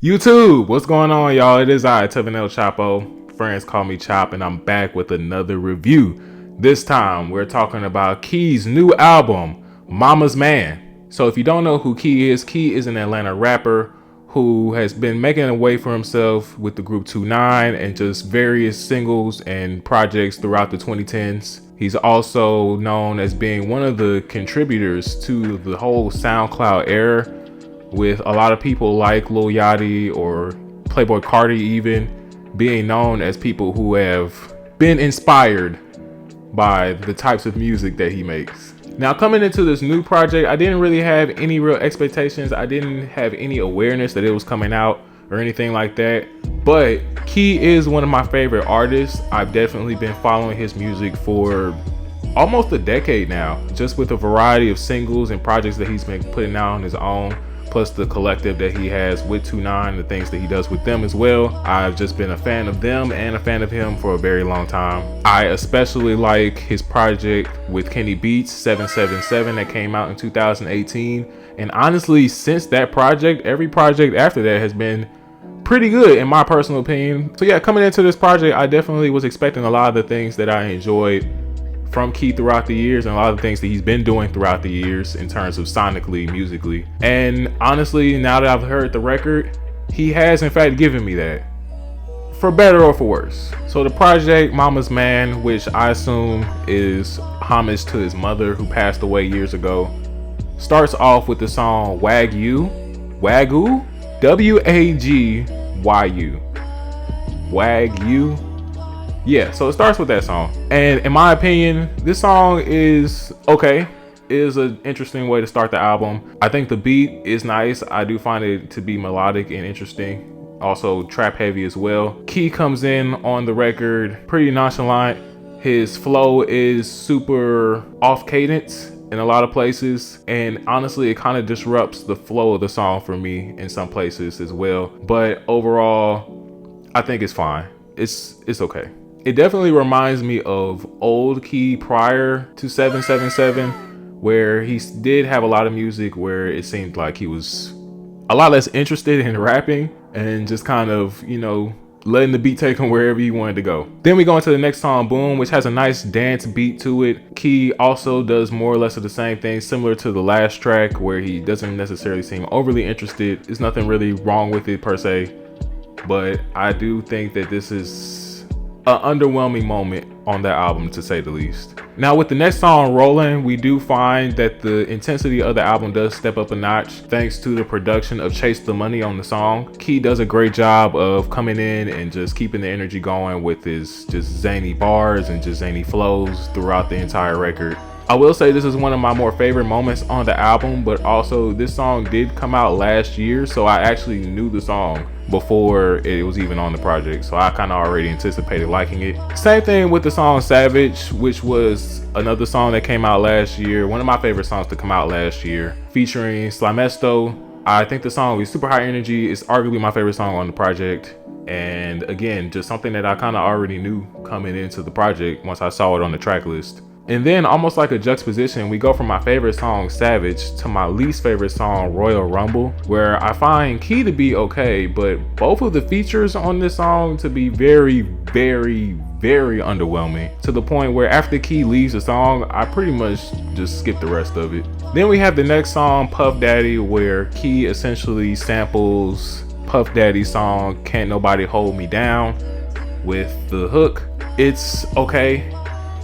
YouTube, what's going on, y'all? It is TevinElChopo. Friends call me Chop, and I'm back with another review. This time, we're talking about Key's new album, Mama's Man. So if you don't know who Key is an Atlanta rapper who has been making a way for himself with the group 29 and just various singles and projects throughout the 2010s. He's also known as being one of the contributors to the whole SoundCloud era, with a lot of people like Lil Yachty or Playboi Carti even being known as people who have been inspired by the types of music that he makes. Now, coming into this new project, I didn't really have any real expectations. I didn't have any awareness that it was coming out or anything like that. But Key is one of my favorite artists. I've definitely been following his music for almost a decade now, just with a variety of singles and projects that he's been putting out on his own, plus the collective that he has with 29, the things that he does with them as well. I've just been a fan of them and a fan of him for a very long time. I especially like his project with Kenny Beats, 777, that came out in 2018. And honestly, since that project, every project after that has been pretty good in my personal opinion. So yeah, coming into this project, I definitely was expecting a lot of the things that I enjoyed from Key throughout the years and a lot of the things that he's been doing throughout the years in terms of sonically, musically. And honestly, now that I've heard the record, he has in fact given me that, for better or for worse. So the project Mama's Man, which I assume is homage to his mother who passed away years ago, starts off with the song Wagyu, W-A-G-Y-U, Wagyu. Yeah, so it starts with that song. And in my opinion, this song is okay. It is an interesting way to start the album. I think the beat is nice. I do find it to be melodic and interesting. Also trap heavy as well. Key comes in on the record pretty nonchalant. His flow is super off cadence in a lot of places. And honestly, it kind of disrupts the flow of the song for me in some places as well. But overall, I think it's fine. It's okay. It definitely reminds me of old Key prior to 777, where he did have a lot of music where it seemed like he was a lot less interested in rapping and just kind of, letting the beat take him wherever he wanted to go. Then we go into the next song, Boom, which has a nice dance beat to it. Key also does more or less of the same thing, similar to the last track, where he doesn't necessarily seem overly interested. There's nothing really wrong with it per se, but I do think that this is an underwhelming moment on that album, to say the least. Now with the next song, Rolling, we do find that the intensity of the album does step up a notch thanks to the production of Chase the Money on the song. Key does a great job of coming in and just keeping the energy going with his just zany bars and just zany flows throughout the entire record. I will say this is one of my more favorite moments on the album, but also this song did come out last year, so I actually knew the song before it was even on the project, so I kind of already anticipated liking it. Same thing with the song Savage, which was another song that came out last year, one of my favorite songs to come out last year, featuring Slamesto. I think the song was super high energy. It's arguably my favorite song on the project, and again, just something that I kind of already knew coming into the project once I saw it on the track list. And then, almost like a juxtaposition, we go from my favorite song, Savage, to my least favorite song, Royal Rumble, where I find Key to be okay, but both of the features on this song to be very, very, very underwhelming, to the point where after Key leaves the song, I pretty much just skip the rest of it. Then we have the next song, Puff Daddy, where Key essentially samples Puff Daddy's song, Can't Nobody Hold Me Down, with the hook. It's okay.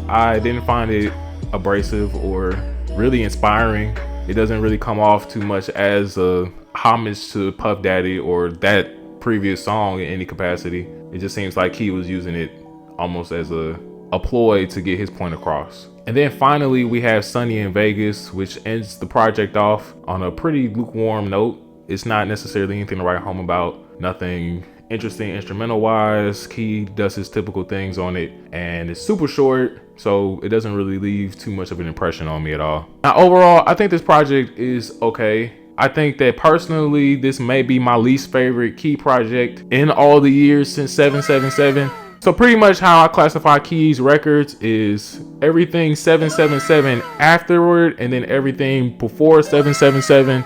I didn't find it abrasive or really inspiring. It doesn't really come off too much as a homage to Puff Daddy or that previous song in any capacity. It just seems like he was using it almost as a ploy to get his point across. And then finally we have Sunny in Vegas, which ends the project off on a pretty lukewarm note. It's not necessarily anything to write home about, nothing interesting instrumental wise. Key does his typical things on it, and it's super short, so it doesn't really leave too much of an impression on me at all. Now overall, I think this project is okay. I think that personally, this may be my least favorite Key project in all the years since 777. So pretty much how I classify Key's records is everything 777 afterward, and then everything before 777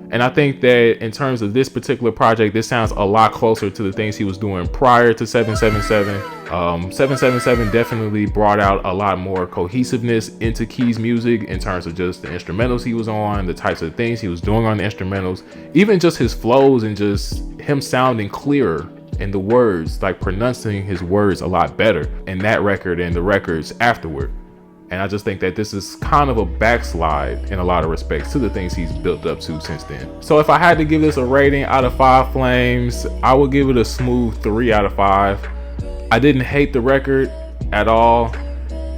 And I think that in terms of this particular project, this sounds a lot closer to the things he was doing prior to 777. 777 definitely brought out a lot more cohesiveness into Key's music in terms of just the instrumentals he was on, the types of things he was doing on the instrumentals, even just his flows and just him sounding clearer in the words, like pronouncing his words a lot better in that record and the records afterward. And I just think that this is kind of a backslide in a lot of respects to the things he's built up to since then. So if I had to give this a rating out of 5 flames, I would give it a smooth 3 out of 5. I didn't hate the record at all.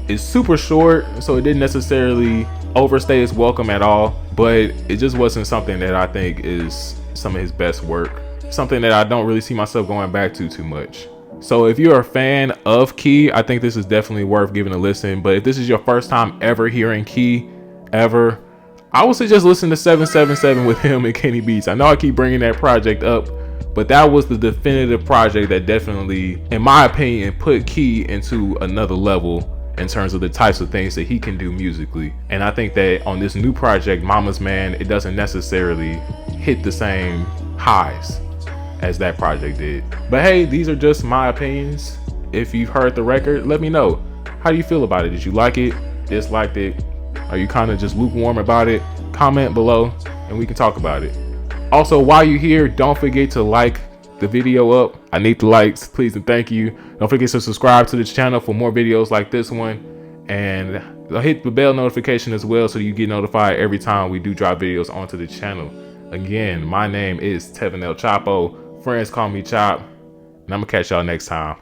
It's super short, so it didn't necessarily overstay its welcome at all, but it just wasn't something that I think is some of his best work. Something that I don't really see myself going back to too much. So if you're a fan of Key, I think this is definitely worth giving a listen. But if this is your first time ever hearing Key, ever, I would suggest listening to 777 with him and Kenny Beats. I know I keep bringing that project up, but that was the definitive project that definitely, in my opinion, put Key into another level in terms of the types of things that he can do musically. And I think that on this new project, Mama's Man, it doesn't necessarily hit the same highs as that project did. But hey, these are just my opinions. If you've heard the record, let me know. How do you feel about it? Did you like it? Disliked it? Are you kind of just lukewarm about it? Comment below and we can talk about it. Also, while you're here, don't forget to like the video up. I need the likes, please and thank you. Don't forget to subscribe to this channel for more videos like this one, and hit the bell notification as well so you get notified every time we do drop videos onto the channel. Again, my name is TevinElChopo. Friends call me Chop, and I'm gonna catch y'all next time.